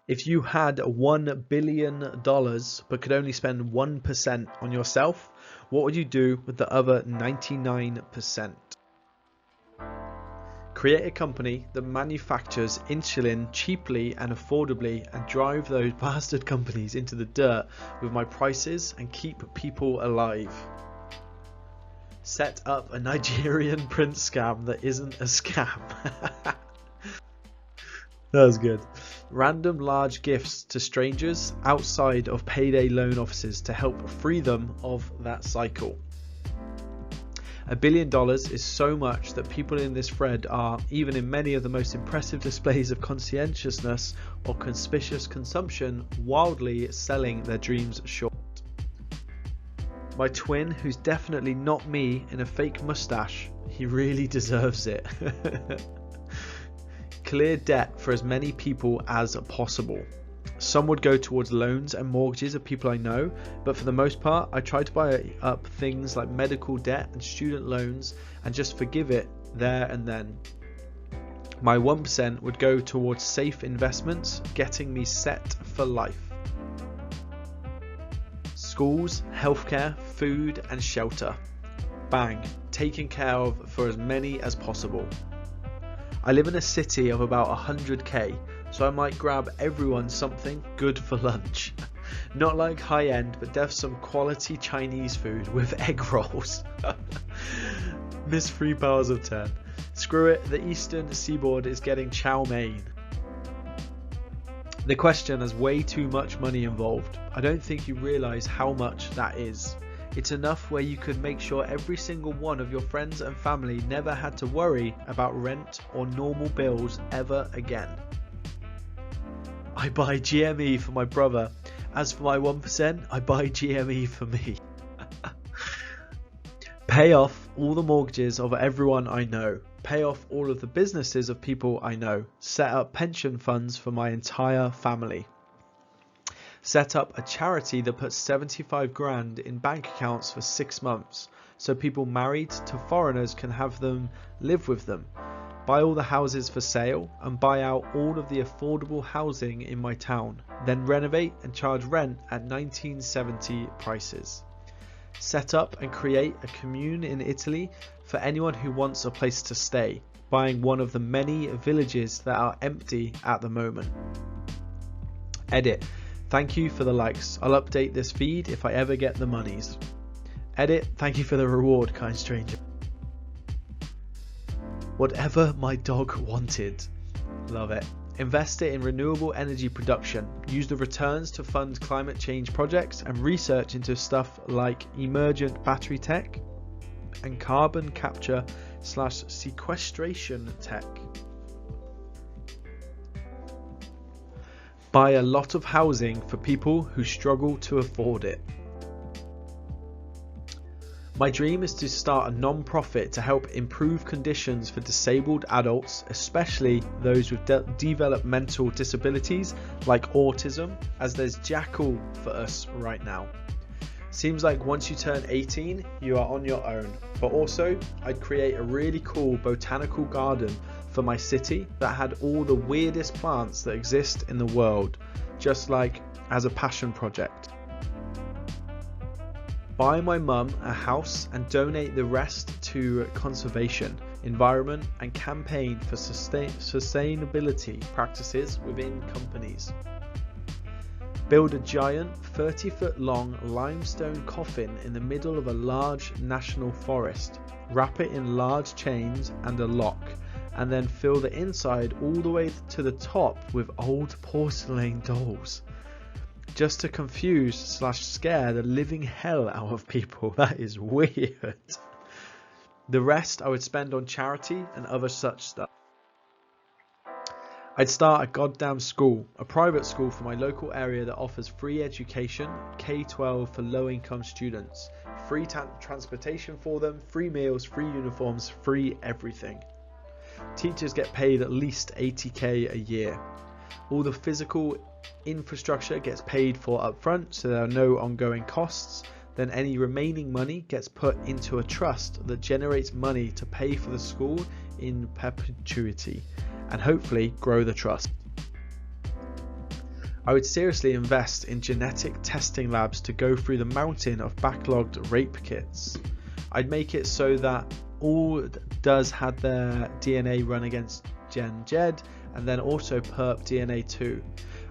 If you had $1 billion but could only spend 1% on yourself, what would you do with the other 99%? Create a company that manufactures insulin cheaply and affordably and drive those bastard companies into the dirt with my prices and keep people alive. Set up a Nigerian prince scam that isn't a scam. That was good. Random large gifts to strangers outside of payday loan offices to help free them of that cycle. $1 billion is so much that people in this thread are, even in many of the most impressive displays of conscientiousness or conspicuous consumption, wildly selling their dreams short. My twin, who's definitely not me in a fake mustache, he really deserves it. Clear debt for as many people as possible. Some would go towards loans and mortgages of people I know, but for the most part I try to buy up things like medical debt and student loans and just forgive it there and then. My 1% would go towards safe investments, getting me set for life. Schools, healthcare, food and shelter. Bang, taken care of for as many as possible. I live in a city of about 100k, so I might grab everyone something good for lunch. Not like high end, but def some quality Chinese food with egg rolls. Miss 3 powers of 10. Screw it, the eastern seaboard is getting chow mein. The question has way too much money involved. I don't think you realise how much that is. It's enough where you could make sure every single one of your friends and family never had to worry about rent or normal bills ever again. I buy GME for my brother. As for my 1%, I buy GME for me. Pay off all the mortgages of everyone I know. Pay off all of the businesses of people I know. Set up pension funds for my entire family. Set up a charity that puts 75 grand in bank accounts for 6 months so people married to foreigners can have them live with them. Buy all the houses for sale and buy out all of the affordable housing in my town. Then renovate and charge rent at 1970 prices. Set up and create a commune in Italy for anyone who wants a place to stay, buying one of the many villages that are empty at the moment. Edit. Thank you for the likes. I'll update this feed if I ever get the monies. Edit. Thank you for the reward, kind stranger. Whatever my dog wanted. Love it. Invest it in renewable energy production. Use the returns to fund climate change projects and research into stuff like emergent battery tech and carbon capture / sequestration tech. Buy a lot of housing for people who struggle to afford it. My dream is to start a non-profit to help improve conditions for disabled adults, especially those with developmental disabilities like autism, as there's jackal for us right now. Seems like once you turn 18, you are on your own. But also, I'd create a really cool botanical garden for my city that had all the weirdest plants that exist in the world, just like as a passion project. Buy my mum a house and donate the rest to conservation, environment and campaign for sustainability practices within companies. Build a giant 30-foot long limestone coffin in the middle of a large national forest. Wrap it in large chains and a lock, and then fill the inside all the way to the top with old porcelain dolls. Just to confuse / scare the living hell out of people. That is weird. The rest I would spend on charity and other such stuff. I'd start a goddamn school, a private school for my local area that offers free education, K-12 for low-income students, free transportation for them, free meals, free uniforms, free everything. Teachers get paid at least 80k a year. All the physical infrastructure gets paid for up front, so there are no ongoing costs. Then any remaining money gets put into a trust that generates money to pay for the school in perpetuity and hopefully grow the trust. I would seriously invest in genetic testing labs to go through the mountain of backlogged rape kits. I'd make it so that all does had their DNA run against Gen Jed and then also perp DNA too.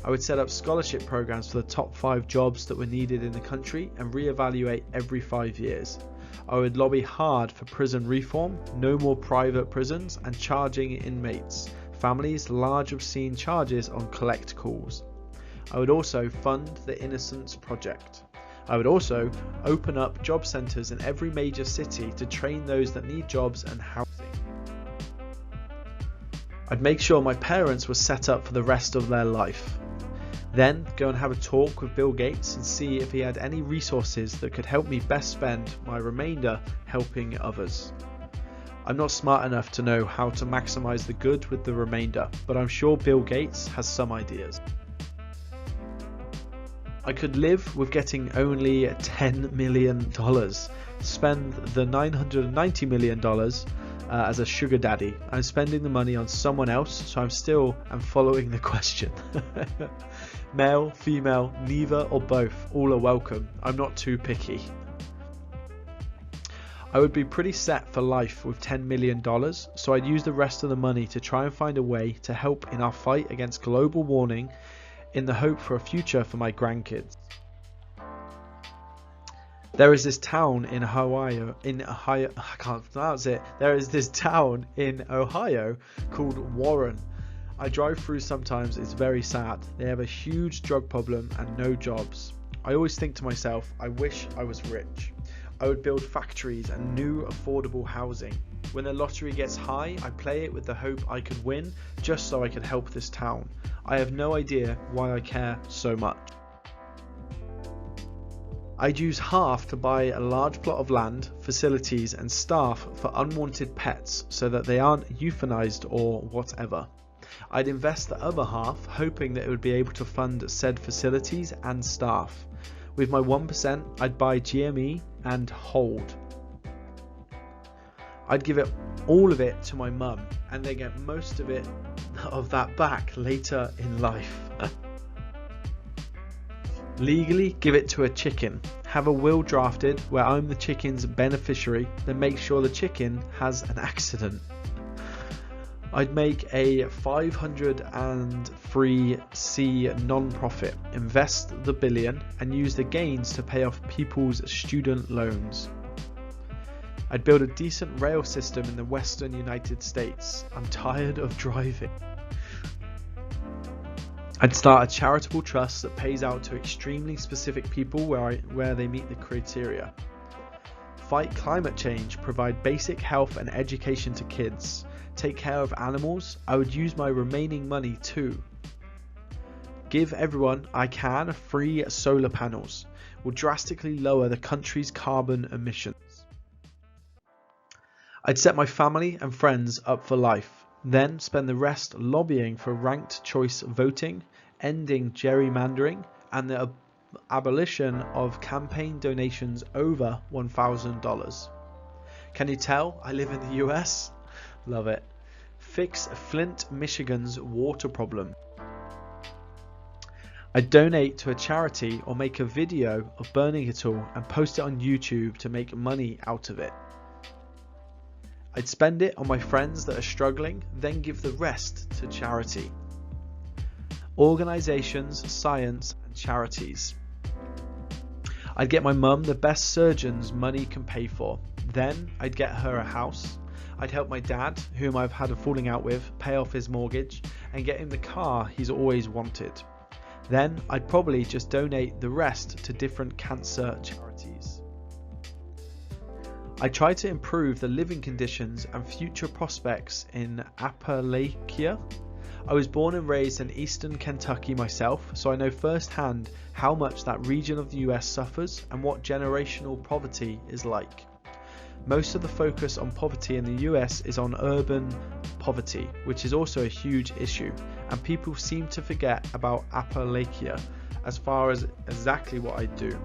I would set up scholarship programs for the top 5 jobs that were needed in the country and reevaluate every 5 years. I would lobby hard for prison reform, no more private prisons, and charging inmates, families large obscene charges on collect calls. I would also fund the Innocence Project. I would also open up job centres in every major city to train those that need jobs and housing. I'd make sure my parents were set up for the rest of their life. Then go and have a talk with Bill Gates and see if he had any resources that could help me best spend my remainder helping others. I'm not smart enough to know how to maximise the good with the remainder, but I'm sure Bill Gates has some ideas. I could live with getting only $10 million, spend the $990 million as a sugar daddy. I'm spending the money on someone else, so I'm following the question. Male, female, neither or both, all are welcome. I'm not too picky. I would be pretty set for life with $10 million, so I'd use the rest of the money to try and find a way to help in our fight against global warming in the hope for a future for my grandkids. There is this town in Ohio, I can't pronounce it. There is this town in Ohio called Warren. I drive through sometimes, it's very sad. They have a huge drug problem and no jobs. I always think to myself, I wish I was rich. I would build factories and new affordable housing. When the lottery gets high, I play it with the hope I could win, just so I could help this town. I have no idea why I care so much. I'd use half to buy a large plot of land, facilities and staff for unwanted pets so that they aren't euthanized or whatever. I'd invest the other half, hoping that it would be able to fund said facilities and staff. With my 1%, I'd buy GME and hold. I'd give all of it to my mum and then get most of that back later in life. Legally give it to a chicken. Have a will drafted where I'm the chicken's beneficiary, then make sure the chicken has an accident. I'd make a 503c non-profit, invest the billion and use the gains to pay off people's student loans. I'd build a decent rail system in the western United States. I'm tired of driving. I'd start a charitable trust that pays out to extremely specific people where they meet the criteria. Fight climate change, provide basic health and education to kids. Take care of animals. I would use my remaining money too. Give everyone I can free solar panels. Will drastically lower the country's carbon emissions. I'd set my family and friends up for life, then spend the rest lobbying for ranked choice voting, ending gerrymandering, and the abolition of campaign donations over $1,000. Can you tell I live in the US? Love it. Fix Flint, Michigan's water problem. I'd donate to a charity or make a video of burning it all and post it on YouTube to make money out of it. I'd spend it on my friends that are struggling, then give the rest to charity. Organisations, science and charities. I'd get my mum the best surgeons money can pay for. Then I'd get her a house. I'd help my dad, whom I've had a falling out with, pay off his mortgage and get him the car he's always wanted. Then I'd probably just donate the rest to different cancer charities. I try to improve the living conditions and future prospects in Appalachia. I was born and raised in eastern Kentucky myself, so I know firsthand how much that region of the US suffers and what generational poverty is like. Most of the focus on poverty in the US is on urban poverty, which is also a huge issue, and people seem to forget about Appalachia as far as exactly what I do.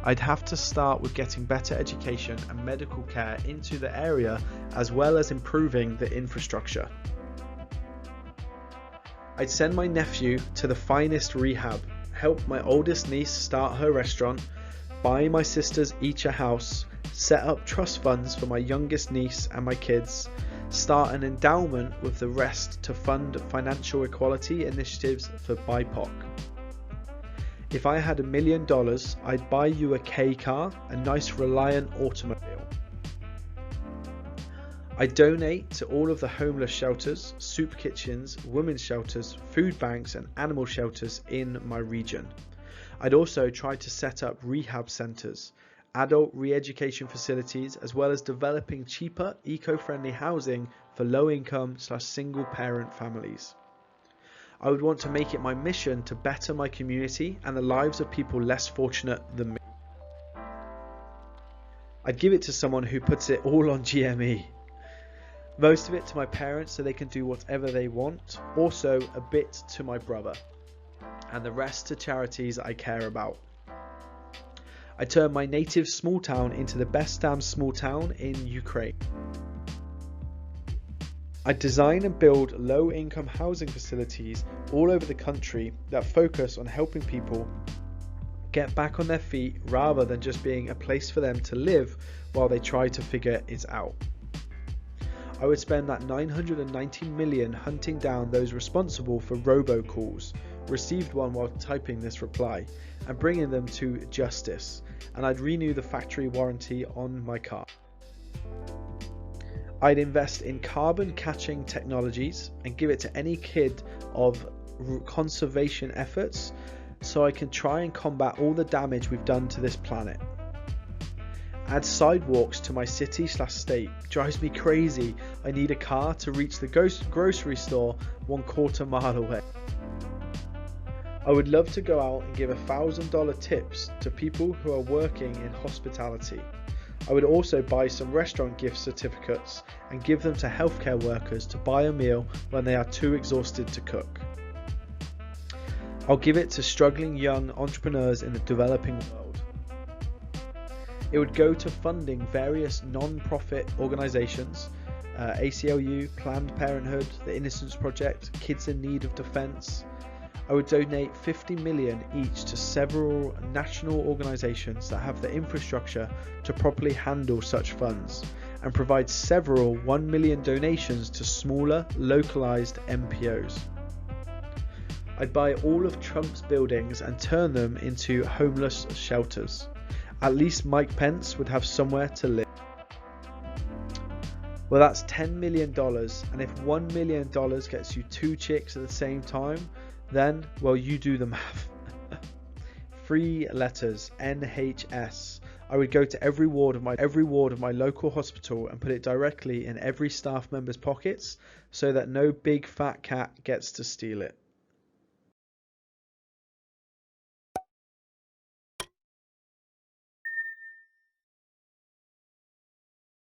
I'd have to start with getting better education and medical care into the area, as well as improving the infrastructure. I'd send my nephew to the finest rehab, help my oldest niece start her restaurant, buy my sisters each a house, set up trust funds for my youngest niece and my kids, start an endowment with the rest to fund financial equality initiatives for BIPOC. If I had $1 million, I'd buy you a K car, a nice Reliant automobile. I donate to all of the homeless shelters, soup kitchens, women's shelters, food banks and animal shelters in my region. I'd also try to set up rehab centres, adult re-education facilities, as well as developing cheaper, eco-friendly housing for low-income/single parent families. I would want to make it my mission to better my community and the lives of people less fortunate than me. I'd give it to someone who puts it all on GME. Most of it to my parents so they can do whatever they want, also a bit to my brother, and the rest to charities I care about. I turn my native small town into the best damn small town in Ukraine. I design and build low-income housing facilities all over the country that focus on helping people get back on their feet rather than just being a place for them to live while they try to figure it out. I would spend that $990 million hunting down those responsible for robocalls, received one while typing this reply, and bringing them to justice, and I'd renew the factory warranty on my car. I'd invest in carbon catching technologies and give it to any kid of conservation efforts so I can try and combat all the damage we've done to this planet. Add sidewalks to my city/state. Drives me crazy. I need a car to reach the grocery store 1/4 mile away. I would love to go out and give $1,000 tips to people who are working in hospitality. I would also buy some restaurant gift certificates and give them to healthcare workers to buy a meal when they are too exhausted to cook. I'll give it to struggling young entrepreneurs in the developing world. It would go to funding various non-profit organisations, ACLU, Planned Parenthood, the Innocence Project, Kids in Need of Defence. I would donate $50 million each to several national organisations that have the infrastructure to properly handle such funds, and provide several $1 million donations to smaller, localised NPOs. I'd buy all of Trump's buildings and turn them into homeless shelters. At least Mike Pence would have somewhere to live. Well, that's $10 million, and if $1 million gets you 2 chicks at the same time, then, well, you do the math. 3 letters, NHS. I would go to every ward of my local hospital and put it directly in every staff member's pockets so that no big fat cat gets to steal it.